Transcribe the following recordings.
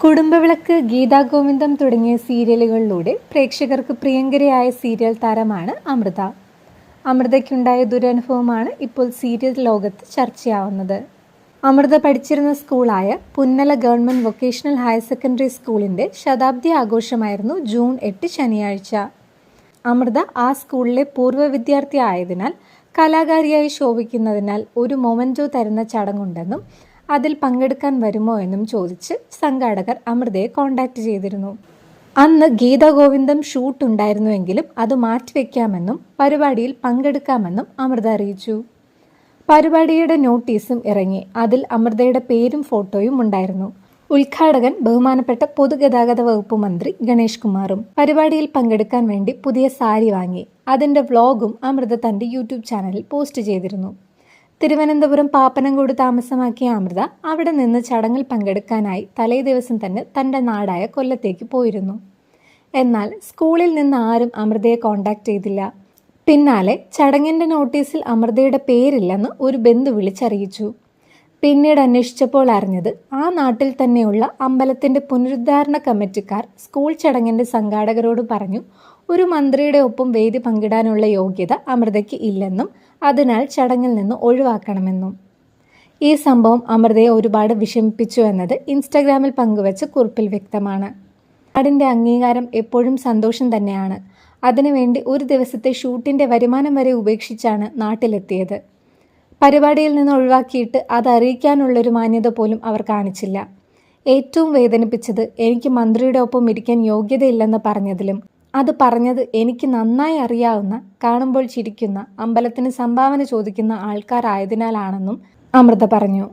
കുടുംബവിളക്ക്, ഗീതാ ഗോവിന്ദം തുടങ്ങിയ സീരിയലുകളിലൂടെ പ്രേക്ഷകർക്ക് പ്രിയങ്കരിയായ സീരിയൽ താരമാണ് അമൃത. അമൃതയ്ക്കുണ്ടായ ദുരനുഭവമാണ് ഇപ്പോൾ സീരിയൽ ലോകത്ത് ചർച്ചയാവുന്നത്. അമൃത പഠിച്ചിരുന്ന സ്കൂളായ Punnala government vocational higher secondary സ്കൂളിൻ്റെ ശതാബ്ദി ആഘോഷമായിരുന്നു ജൂൺ 8 ശനിയാഴ്ച. അമൃത ആ സ്കൂളിലെ പൂർവ്വ വിദ്യാർത്ഥി ആയതിനാൽ കലാകാരിയായി ശോഭിക്കുന്നതിനാൽ ഒരു മൊമെൻറ്റോ തരുന്ന ചടങ്ങുണ്ടെന്നും അതിൽ പങ്കെടുക്കാൻ വരുമോ എന്നും ചോദിച്ച് സംഘാടകർ അമൃതയെ കോൺടാക്റ്റ് ചെയ്തിരുന്നു. അന്ന് ഗീതാ ഗോവിന്ദം ഷൂട്ട് ഉണ്ടായിരുന്നുവെങ്കിലും അത് മാറ്റിവെക്കാമെന്നും പരിപാടിയിൽ പങ്കെടുക്കാമെന്നും അമൃത അറിയിച്ചു. പരിപാടിയുടെ നോട്ടീസും ഇറങ്ങി. അതിൽ അമൃതയുടെ പേരും ഫോട്ടോയും ഉണ്ടായിരുന്നു. ഉദ്ഘാടകൻ ബഹുമാനപ്പെട്ട പൊതുഗതാഗത വകുപ്പ് മന്ത്രി ഗണേഷ് കുമാറും. പരിപാടിയിൽ പങ്കെടുക്കാൻ വേണ്ടി പുതിയ സാരി വാങ്ങി. അതിൻ്റെ വ്ലോഗും അമൃത തൻ്റെ യൂട്യൂബ് ചാനലിൽ പോസ്റ്റ് ചെയ്തിരുന്നു. തിരുവനന്തപുരം പാപ്പനംകോട് താമസമാക്കിയ അമൃത അവിടെ നിന്ന് ചടങ്ങിൽ പങ്കെടുക്കാനായി തലേ ദിവസം തന്നെ തൻ്റെ നാടായ കൊല്ലത്തേക്ക് പോയിരുന്നു. എന്നാൽ സ്കൂളിൽ നിന്ന് ആരും അമൃതയെ കോൺടാക്റ്റ് ചെയ്തില്ല. പിന്നാലെ ചടങ്ങിൻ്റെ നോട്ടീസിൽ അമൃതയുടെ പേരില്ലെന്ന് ഒരു ബന്ധു വിളിച്ചറിയിച്ചു. പിന്നീട് അന്വേഷിച്ചപ്പോൾ അറിഞ്ഞത് ആ നാട്ടിൽ തന്നെയുള്ള അമ്പലത്തിൻ്റെ പുനരുദ്ധാരണ കമ്മിറ്റിക്കാർ സ്കൂൾ ചടങ്ങിൻ്റെ സംഘാടകരോട് പറഞ്ഞു, ഒരു മന്ത്രിയുടെ ഒപ്പം വേദി പങ്കിടാനുള്ള യോഗ്യത അമൃതയ്ക്ക് ഇല്ലെന്നും അതിനാൽ ചടങ്ങിൽ നിന്ന് ഒഴിവാക്കണമെന്നും. ഈ സംഭവം അമൃതയെ ഒരുപാട് വിഷമിപ്പിച്ചു എന്നത് ഇൻസ്റ്റഗ്രാമിൽ പങ്കുവച്ച കുറിപ്പിൽ വ്യക്തമാണ്. നാടിൻ്റെ അംഗീകാരം എപ്പോഴും സന്തോഷം തന്നെയാണ്. അതിനുവേണ്ടി ഒരു ദിവസത്തെ ഷൂട്ടിൻ്റെ വരുമാനം വരെ ഉപേക്ഷിച്ചാണ് നാട്ടിലെത്തിയത്. പരിപാടിയിൽ നിന്ന് ഒഴിവാക്കിയിട്ട് അത് അറിയിക്കാനുള്ളൊരു മാന്യത പോലും അവർ കാണിച്ചില്ല. ഏറ്റവും വേദനിപ്പിച്ചത് എനിക്ക് മന്ത്രിയുടെ ഒപ്പം ഇരിക്കാൻ യോഗ്യതയില്ലെന്ന് പറഞ്ഞതിലും അത് പറഞ്ഞത് എനിക്ക് നന്നായി അറിയാവുന്ന, കാണുമ്പോൾ ചിരിക്കുന്ന, അമ്പലത്തിന് സംഭാവന ചോദിക്കുന്ന ആൾക്കാരായതിനാലാണെന്നും അമൃത പറഞ്ഞു.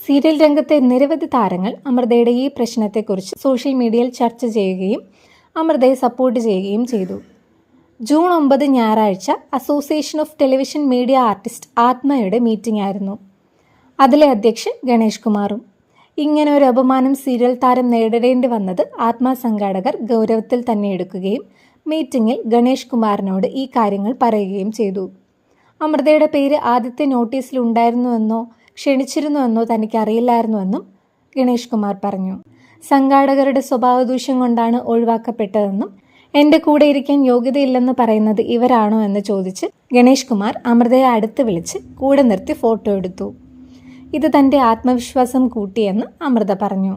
സീരിയൽ രംഗത്തെ നിരവധി താരങ്ങൾ അമൃതയുടെ ഈ പ്രശ്നത്തെക്കുറിച്ച് സോഷ്യൽ മീഡിയയിൽ ചർച്ച ചെയ്യുകയും അമൃതയെ സപ്പോർട്ട് ചെയ്യുകയും ചെയ്തു. ജൂൺ 9 ഞായറാഴ്ച association of television media artist ആത്മയുടെ മീറ്റിംഗ് ആയിരുന്നു. അതിലെ അധ്യക്ഷൻ ഗണേഷ് കുമാറും. ഇങ്ങനെ ഒരു അപമാനം സീരിയൽ താരം നേരിടേണ്ടി വന്നത് ആത്മാ സംഘാടകർ ഗൗരവത്തിൽ തന്നെ എടുക്കുകയും മീറ്റിംഗിൽ ഗണേഷ് കുമാറിനോട് ഈ കാര്യങ്ങൾ പറയുകയും ചെയ്തു. അമൃതയുടെ പേര് ആദ്യത്തെ നോട്ടീസിൽ ഉണ്ടായിരുന്നുവെന്നോ ക്ഷണിച്ചിരുന്നുവെന്നോ തനിക്ക് അറിയില്ലായിരുന്നുവെന്നും ഗണേഷ് കുമാർ പറഞ്ഞു. സംഘാടകരുടെ സ്വഭാവദൂഷ്യം കൊണ്ടാണ് ഒഴിവാക്കപ്പെട്ടതെന്നും എൻ്റെ കൂടെ ഇരിക്കാൻ യോഗ്യതയില്ലെന്ന് പറയുന്നത് ഇവരാണോ എന്ന് ചോദിച്ച് ഗണേഷ് കുമാർ അമൃതയെ അടുത്ത് വിളിച്ച് കൂടെ നിർത്തി ഫോട്ടോ എടുത്തു. ഇത് തൻ്റെ ആത്മവിശ്വാസം കൂട്ടിയെന്ന് അമൃത പറഞ്ഞു.